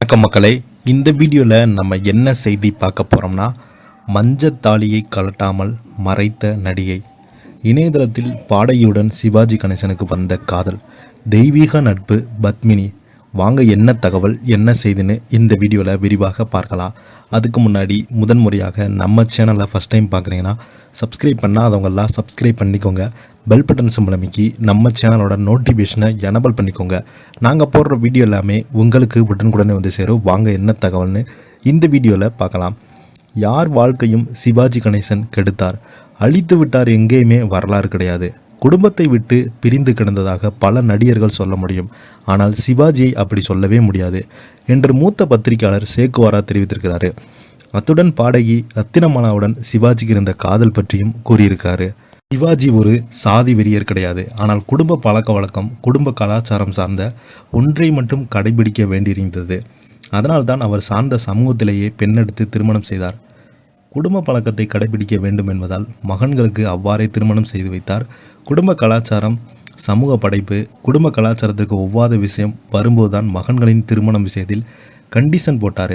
வணக்கம் மக்களே, இந்த வீடியோவில் நம்ம என்ன செய்தி பார்க்க போகிறோம்னா, மஞ்சத்தாலியை கழட்டாமல் மறைத்த நடிகை. இணையதளத்தில் பாடகியுடன் சிவாஜி கணேசனுக்கு வந்த காதல், தெய்வீக நட்பு பத்மினி. வாங்க என்ன தகவல் என்ன செய்துன்னு இந்த வீடியோவில் விரிவாக பார்க்கலாம். அதுக்கு முன்னாடி முதன்முறையாக நம்ம சேனலை ஃபஸ்ட் டைம் பார்க்குறீங்கன்னா சப்ஸ்கிரைப் பண்ணாதவங்கெல்லாம் சப்ஸ்கிரைப் பண்ணிக்கோங்க. பெல் பட்டன் சிம்பல் அமைக்கி நம்ம சேனலோட நோட்டிஃபிகேஷனை எனபிள் பண்ணிக்கோங்க. நாங்கள் போடுற வீடியோ எல்லாமே உங்களுக்கு உடனுக்குடனே வந்து சேரும். வாங்க என்ன தகவல்னு இந்த வீடியோவில் பார்க்கலாம். யார் வாழ்க்கையும் சிவாஜி கணேசன் கெடுத்தார், அழித்து விட்டார் எங்கேயுமே வரலாறு கிடையாது. குடும்பத்தை விட்டு பிரிந்து கிடந்ததாக பல நடிகர்கள் சொல்ல முடியும், ஆனால் சிவாஜியை அப்படி சொல்லவே முடியாது என்று மூத்த பத்திரிகையாளர் சேக்குவாரா தெரிவித்திருக்கிறாரு. அத்துடன் பாடகி ரத்தினமாலாவுடன் சிவாஜிக்கு இருந்த காதல் பற்றியும் கூறியிருக்காரு. சிவாஜி ஒரு சாதி வெறியர் கிடையாது, ஆனால் குடும்ப பழக்க வழக்கம் குடும்ப கலாச்சாரம் சார்ந்த ஒன்றை மட்டும் கடைபிடிக்க வேண்டியிருந்தது. அதனால்தான் அவர் சார்ந்த சமூகத்திலேயே பெண்ணெடுத்து திருமணம் செய்தார். குடும்ப பழக்கத்தை கடைபிடிக்க வேண்டும் என்பதால் மகன்களுக்கு அவ்வாறே திருமணம் செய்து வைத்தார். குடும்ப கலாச்சாரம் சமூக படைப்பு குடும்ப கலாச்சாரத்துக்கு ஒவ்வாத விஷயம் வரும்போதுதான் மகன்களின் திருமணம் விஷயத்தில் கண்டிஷன் போட்டார்.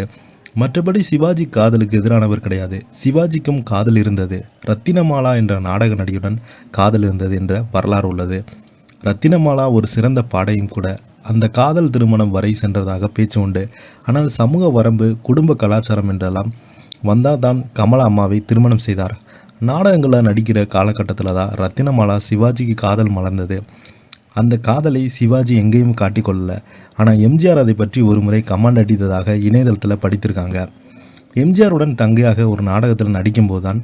மற்றபடி சிவாஜி காதலுக்கு எதிரானவர் கிடையாது. சிவாஜிக்கும் காதல் இருந்தது. ரத்தினமாலா என்ற நாடக நடிகையுடன் காதல் இருந்தது என்ற வரலாறு உள்ளது. ரத்தினமாலா ஒரு சிறந்த பாடகியும் கூட. அந்த காதல் திருமணம் வரை சென்றதாக பேச்சு உண்டு. ஆனால் சமூக வரம்பு குடும்ப கலாச்சாரம் என்றெல்லாம் வந்தால் தான் கமலா அம்மாவை திருமணம் செய்தார். நாடகங்களில் நடிக்கிற காலகட்டத்தில் தான் ரத்தினமாலா சிவாஜிக்கு காதல் மலர்ந்தது. அந்த காதலை சிவாஜி எங்கேயும் காட்டிக்கொள்ளல. ஆனால் எம்ஜிஆர் அதை பற்றி ஒரு முறை கமாண்ட் அடித்ததாக இணையதளத்தில் படித்திருக்காங்க. எம்ஜிஆருடன் தங்கையாக ஒரு நாடகத்தில் நடிக்கும்போது தான்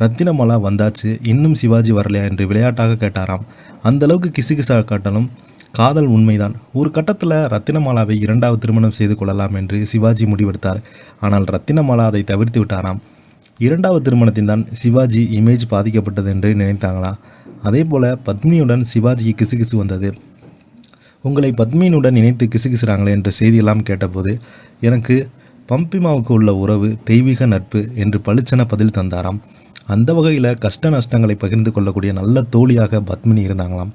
ரத்தினமாலா வந்தாச்சு, இன்னும் சிவாஜி வரலையா என்று விளையாட்டாக கேட்டாராம். அந்தளவுக்கு கிசுகிசா காட்டலும் காதல் உண்மைதான். ஒரு கட்டத்தில் ரத்தினமாலாவை இரண்டாவது திருமணம் செய்து கொள்ளலாம் என்று சிவாஜி முடிவெடுத்தார். ஆனால் ரத்தினமாலா அதை தவிர்த்து விட்டாராம். இரண்டாவது திருமணத்தின் தான் சிவாஜி இமேஜ் பாதிக்கப்பட்டது என்று நினைத்தாங்களா? அதே போல் பத்மினியுடன் சிவாஜிக்கு கிசுகிசு வந்தது. உங்களை பத்மினியுடன் இணைத்து கிசுகிசுறாங்களே என்ற செய்தியெல்லாம் கேட்டபோது எனக்கு பம்பிமாவுக்கு உள்ள உறவு தெய்வீக நட்பு என்று பளிச்சென பதில் தந்தாராம். அந்த வகையில் கஷ்ட நஷ்டங்களை பகிர்ந்து கொள்ளக்கூடிய நல்ல தோழியாக பத்மினி இருந்தாங்களாம்.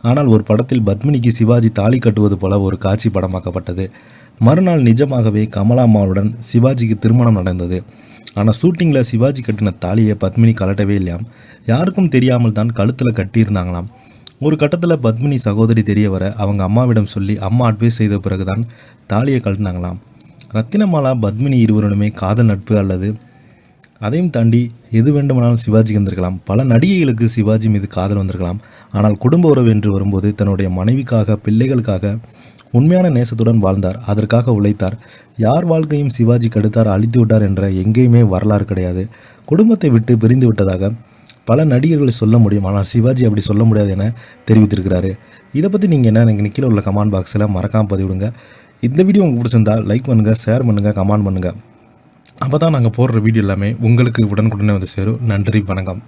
ஆனால் ஒரு படத்தில் பத்மினிக்கு சிவாஜி தாலி கட்டுவது போல ஒரு காட்சி படமாக்கப்பட்டது. மறுநாள் நிஜமாகவே கமலா அம்மாவுடன் சிவாஜிக்கு திருமணம் நடந்தது. ஆனால் ஷூட்டிங்கில் சிவாஜி கட்டின தாலியை பத்மினி கலட்டவே இல்லையாம். யாருக்கும் தெரியாமல் தான் கழுத்தில் கட்டியிருந்தாங்களாம். ஒரு கட்டத்தில் பத்மினி சகோதரி தெரிய வர அவங்க அம்மாவிடம் சொல்லி அம்மா அட்வைஸ் செய்த பிறகுதான் தாலியை கழட்டினாங்களாம். ரத்தினமாலா பத்மினி இருவருடனுமே காதல் நட்பு அல்லது அதையும் தாண்டி எது வேண்டுமானாலும் சிவாஜிக்கு வந்திருக்கலாம். பல நடிகைகளுக்கு சிவாஜி மீது காதல் வந்திருக்கலாம். ஆனால் குடும்ப உறவு என்று வரும்போது தன்னுடைய மனைவிக்காக பிள்ளைகளுக்காக உண்மையான நேசத்துடன் வாழ்ந்தார். அதற்காக உழைத்தார். யார் வாழ்க்கையும் சிவாஜி கெடுத்தார் அழித்து விட்டார் என்ற எங்கேயுமே வரலாறு கிடையாது. குடும்பத்தை விட்டு பிரிந்து விட்டதாக பல நடிகர்கள் சொல்ல முடியும், ஆனால் சிவாஜி அப்படி சொல்ல முடியாது என தெரிவித்திருக்கிறாரு. இதை பற்றி நீங்கள் என்ன எனக்கு கீழே உள்ள கமெண்ட் பாக்ஸில் மறக்காமல் பதிவிடுங்க. இந்த வீடியோ உங்களுக்கு பிடிச்சிருந்தால் லைக் பண்ணுங்கள், ஷேர் பண்ணுங்கள், கமெண்ட் பண்ணுங்கள். அப்போ தான் நாங்கள் போடுற வீடியோ எல்லாமே உங்களுக்கு உடனுக்குடனே வந்து சேரும். நன்றி, வணக்கம்.